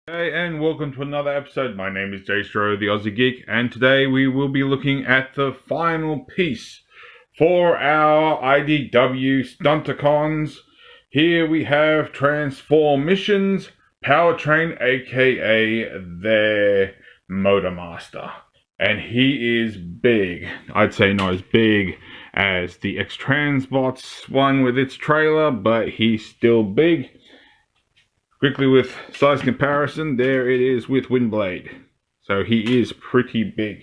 Hey, and welcome to another episode. My name is Daethstro, the Aussie Geek, and today we will be looking at the final piece for our IDW Stunticons. Here we have Transformission's Powertrain, aka their Motormaster. And he is big. I'd say not as big as the X-Transbots one with its trailer, but he's still big. Quickly with size comparison, there it is with Windblade. So he is pretty big.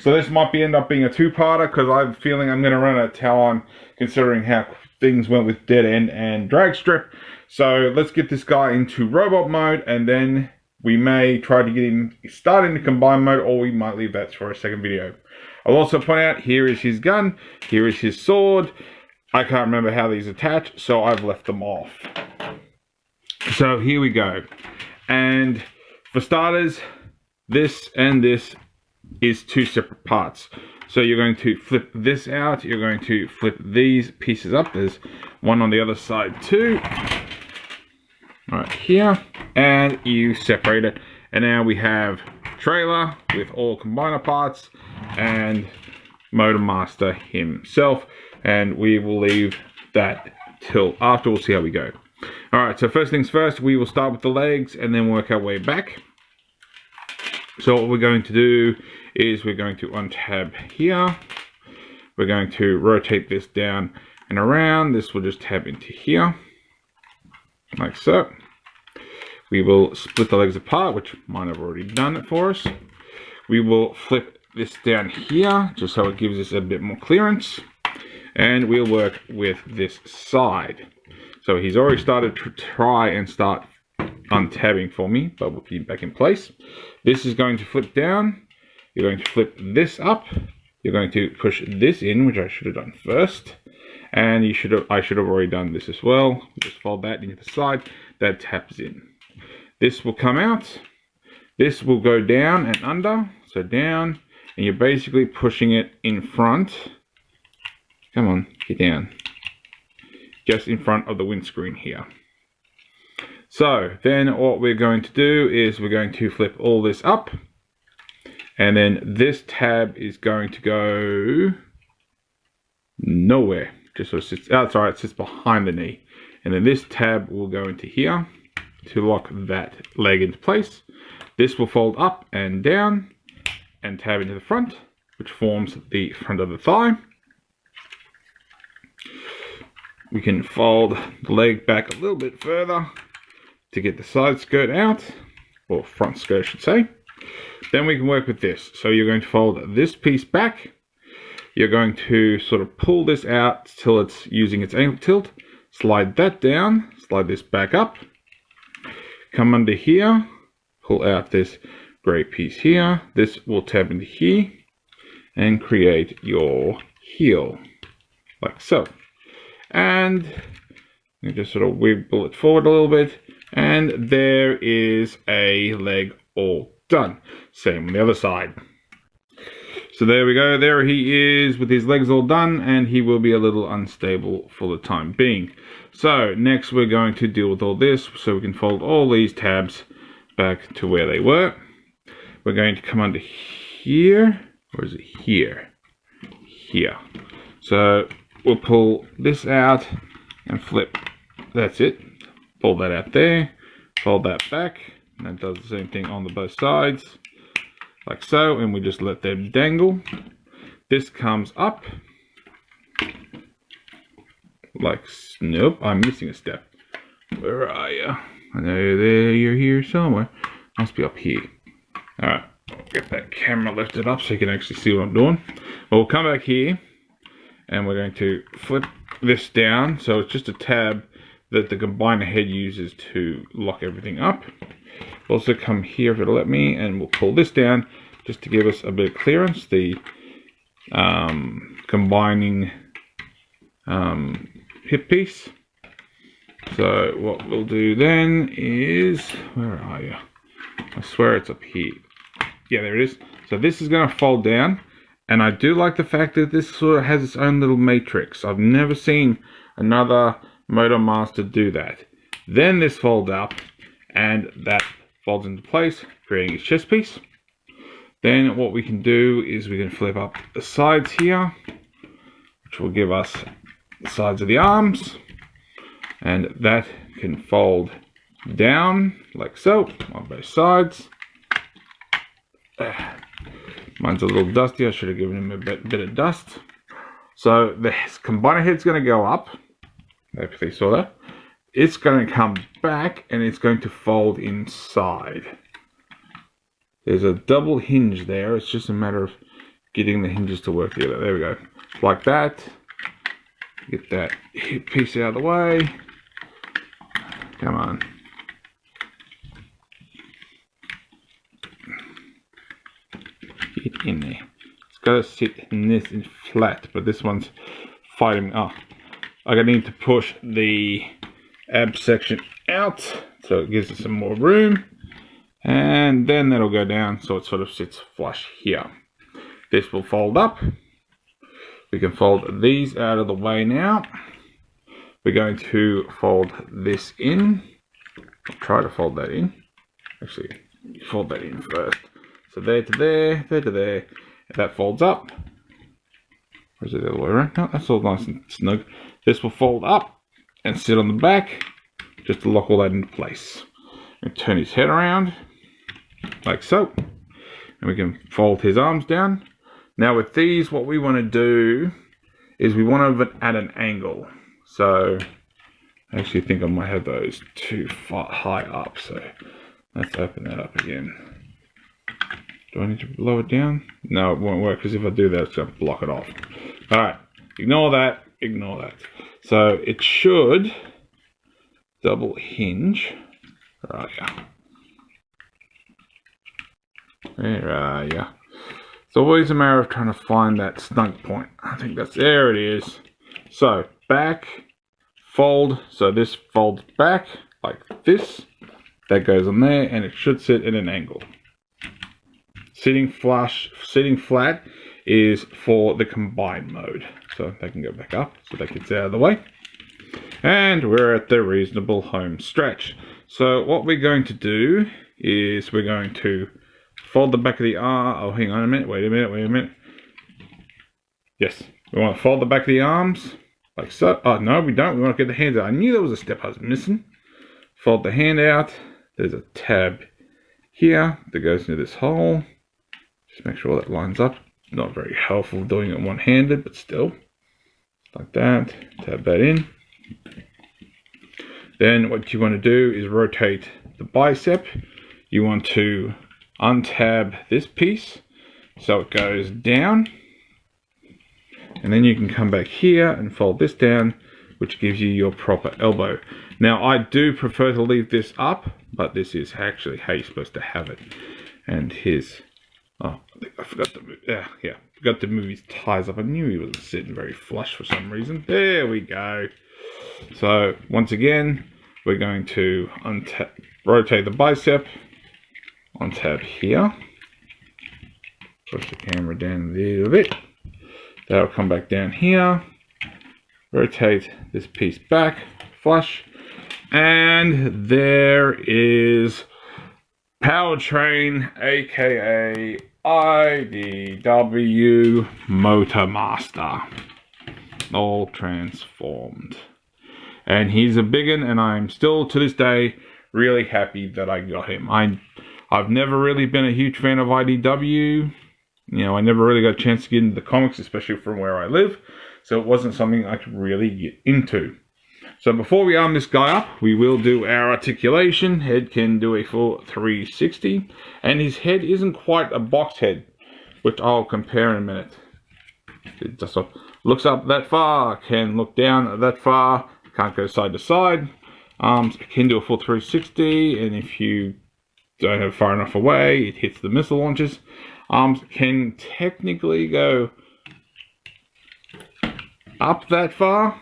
So this might end up being a two-parter because I'm feeling I'm going to run out of time considering how things went with Dead End and Drag Strip. So let's get this guy into robot mode and then we may try to get him started into combined mode, or we might leave that for a second video. I'll also point out, here is his gun, here is his sword. I can't remember how these attach, so I've left them off. So here we go, and for starters, this and this is two separate parts. So you're going to flip this out, you're going to flip these pieces up, there's one on the other side too, right here, and you separate it, and now we have trailer with all combiner parts and Motormaster himself, and we will leave that till after. We'll see how we go. Alright, so first things first, we will start with the legs and then work our way back. So what we're going to do is we're going to untab here. We're going to rotate this down and around. This will just tab into here, like so. We will split the legs apart, which might have already done it for us. We will flip this down here, just so it gives us a bit more clearance. And we'll work with this side. So he's already started to try and start untabbing for me, but we'll keep it back in place. This is going to flip down. You're going to flip this up. You're going to push this in, which I should have done first. And I should have already done this as well. Just fold that into the side. That taps in. This will come out. This will go down and under. So down. And you're basically pushing it in front. Come on, get down. Just in front of the windscreen here. So then what we're going to do is we're going to flip all this up, and then this tab is going to go nowhere. Just sort of sits outside, it sits behind the knee, and then this tab will go into here to lock that leg into place. This will fold up and down and tab into the front, which forms the front of the thigh. We can fold the leg back a little bit further to get the side skirt out, or front skirt I should say. Then we can work with this. So you're going to fold this piece back. You're going to sort of pull this out till it's using its ankle tilt. Slide that down, slide this back up. Come under here, pull out this grey piece here. This will tab into here and create your heel, like so. And you just sort of wiggle it forward a little bit, and there is a leg all done. Same on the other side. So there we go, there he is with his legs all done, and he will be a little unstable for the time being. So next we're going to deal with all this, so we can fold all these tabs back to where they were. We're going to come under here, or is it here? Here. So we'll pull this out and flip. That's it. Pull that out there. Fold that back. And that does the same thing on the both sides. Like so. And we just let them dangle. This comes up. Like, nope, I'm missing a step. Where are you? I know there, you're here somewhere. Must be up here. Alright. Get that camera lifted up so you can actually see what I'm doing. We'll come back here. And we're going to flip this down, so it's just a tab that the combiner head uses to lock everything up. Also come here if it'll let me, and we'll pull this down just to give us a bit of clearance. The combining hip piece. So what we'll do then is, where are you? I swear it's up here. Yeah, there it is. So this is going to fold down. And I do like the fact that this sort of has its own little matrix. I've never seen another Motormaster do that. Then this folds up, and that folds into place, creating his chest piece. Then what we can do is we can flip up the sides here, which will give us the sides of the arms, and that can fold down like so on both sides. Mine's a little dusty. I should have given him a bit of dust. So the combiner head's going to go up. Hopefully you saw that. It's going to come back and it's going to fold inside. There's a double hinge there. It's just a matter of getting the hinges to work together. There we go. Like that. Get that piece out of the way. Come on. Get in there. It's got to sit nice and flat, but this one's fighting. Oh, I need to push the ab section out so it gives it some more room. And then that'll go down so it sort of sits flush here. This will fold up. We can fold these out of the way now. We're going to fold this in. I'll try to fold that in. Actually, fold that in first. So there to there, there to there. That folds up. Or is it the other way around? No, that's all nice and snug. This will fold up and sit on the back just to lock all that into place. And turn his head around like so. And we can fold his arms down. Now with these, what we want to do is we want to at an angle. So I actually think I might have those too far high up. So let's open that up again. Do I need to lower it down? No, it won't work because if I do that, it's going to block it off. All right, ignore that, ignore that. So it should double hinge. Right, yeah. There are you. It's always a matter of trying to find that snug point. I think that's, there it is. So back, fold. So this folds back like this. That goes on there and it should sit at an angle. Sitting flush, sitting flat is for the combine mode. So they can go back up so that gets out of the way. And we're at the reasonable home stretch. So what we're going to do is we're going to fold the back of the arm. Oh, hang on a minute. Wait a minute. Yes, we want to fold the back of the arms like so. Oh, no, we don't. We want to get the hands out. I knew there was a step I was missing. Fold the hand out. There's a tab here that goes into this hole. Just make sure that lines up. Not very helpful doing it one-handed, but still. Like that. Tab that in. Then what you want to do is rotate the bicep. You want to untab this piece so it goes down. And then you can come back here and fold this down, which gives you your proper elbow. Now I do prefer to leave this up, but this is actually how you're supposed to have it. And his, oh, I forgot to move, yeah, forgot to move his ties up. I knew he wasn't sitting very flush for some reason. There we go. So once again, we're going to rotate the bicep, untab here, push the camera down a little bit. That'll come back down here. Rotate this piece back, flush, and there is Powertrain, aka IDW Motormaster, all transformed. And he's a big one, and I'm still to this day really happy that I got him. I've never really been a huge fan of IDW. You know, I never really got a chance to get into the comics, especially from where I live. So it wasn't something I could really get into. So before we arm this guy up, we will do our articulation. Head can do a full 360. And his head isn't quite a box head, which I'll compare in a minute. It just looks up that far, can look down that far, can't go side to side. It can do a full 360, and if you don't have far enough away, it hits the missile launchers. Can technically go up that far,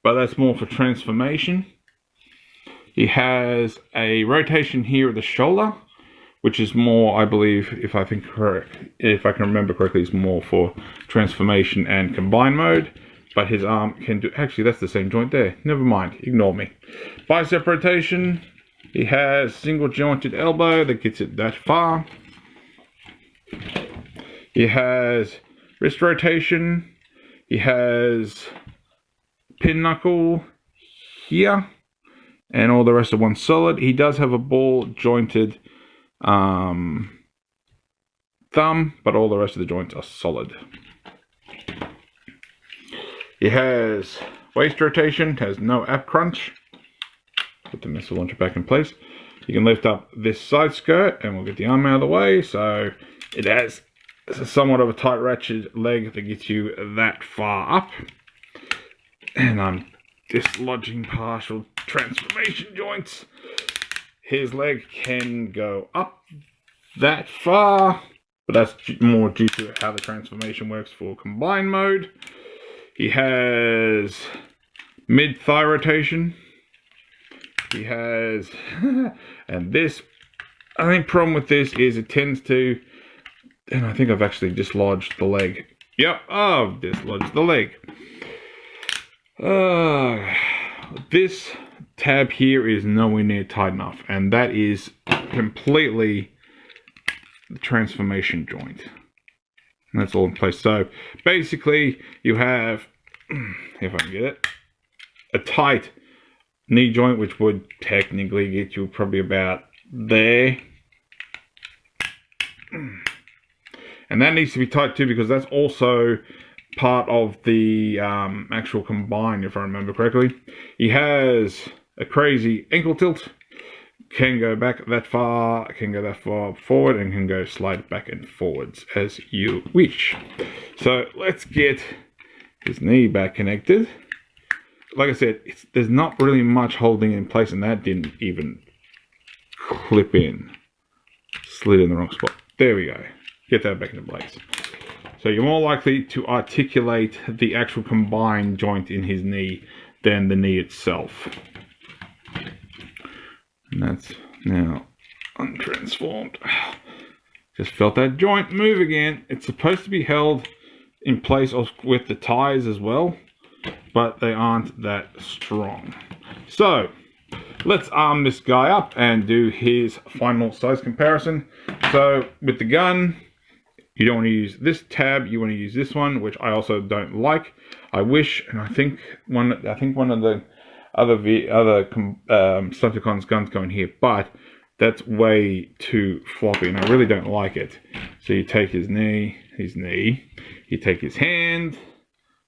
but that's more for transformation. He has a rotation here at the shoulder, which is more, I believe, if I can remember correctly, is more for transformation and combine mode. But his arm can do, actually that's the same joint there. Never mind, ignore me. Bicep rotation, He has single jointed elbow that gets it that far. He has wrist rotation. He has pin knuckle here. And all the rest of one solid. He does have a ball jointed thumb, but all the rest of the joints are solid. He has waist rotation, has no ab crunch. Put the missile launcher back in place. You can lift up this side skirt and we'll get the arm out of the way. So it has somewhat of a tight ratchet leg that gets you that far up. And I'm dislodging partial transformation joints. His leg can go up that far, but that's more due to how the transformation works for combined mode. He has mid-thigh rotation. He has, and this, I think problem with this is it tends to, and I think I've actually dislodged the leg. Yep, I've dislodged the leg. This tab here is nowhere near tight enough, and that is completely the transformation joint. And that's all in place. So basically you have, if I can get it, a tight knee joint, which would technically get you probably about there. And that needs to be tight too, because that's also part of the actual combine, if I remember correctly. He has a crazy ankle tilt, can go back that far, can go that far forward, and can go slide back and forwards as you wish. So let's get his knee back connected. Like I said, there's not really much holding in place, and that didn't even clip in. Slid in the wrong spot. There we go. Get that back into place. So you're more likely to articulate the actual combined joint in his knee than the knee itself. And that's now untransformed. Just felt that joint move again. It's supposed to be held in place with the ties as well, but they aren't that strong. So let's arm this guy up and do his final size comparison. So with the gun, you don't want to use this tab, you want to use this one, which I also don't like. I wish, and I think one of the other Stunticons guns go in here, but that's way too floppy, and I really don't like it. So you take his knee, you take his hand,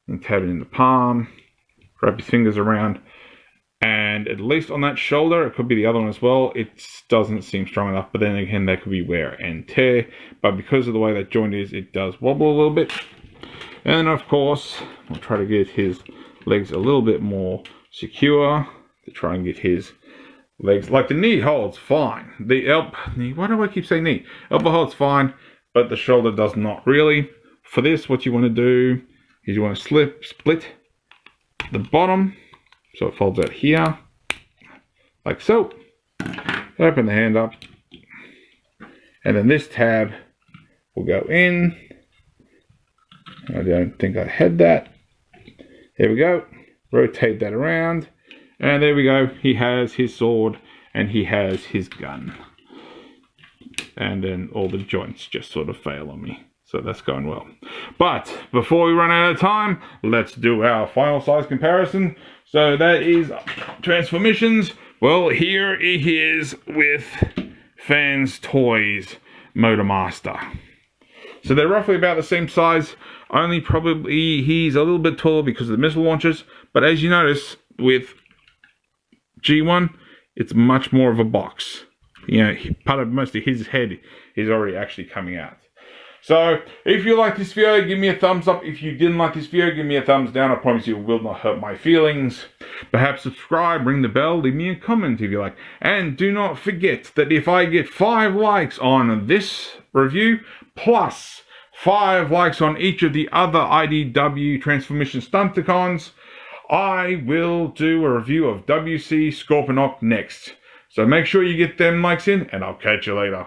and tab it in the palm, wrap his fingers around, and at least on that shoulder, it could be the other one as well, it doesn't seem strong enough, but then again, that could be wear and tear, but because of the way that joint is, it does wobble a little bit. And of course, we'll try to get his legs a little bit more secure, to try and get his legs, like the knee holds fine, the knee, why do I keep saying knee? Elbow holds fine, but the shoulder does not really. For this, what you want to do is you want to split the bottom, so it folds out here, like so. Open the hand up, and then this tab will go in. I don't think I had that. There we go. Rotate that around, and there we go. He has his sword, and he has his gun. And then all the joints just sort of fail on me. So that's going well. But before we run out of time, let's do our final size comparison. So that is Transformissions. Well, here he is with Fans Toys Motormaster. So they're roughly about the same size, only probably he's a little bit taller because of the missile launchers. But as you notice with G1, it's much more of a box. You know, part of most of his head is already actually coming out. So, if you like this video, give me a thumbs up. If you didn't like this video, give me a thumbs down. I promise you it will not hurt my feelings. Perhaps subscribe, ring the bell, leave me a comment if you like. And do not forget that if I get 5 likes on this review, plus 5 likes on each of the other IDW Transformation Stunticons, I will do a review of WC Scorponok next. So make sure you get them likes in, and I'll catch you later.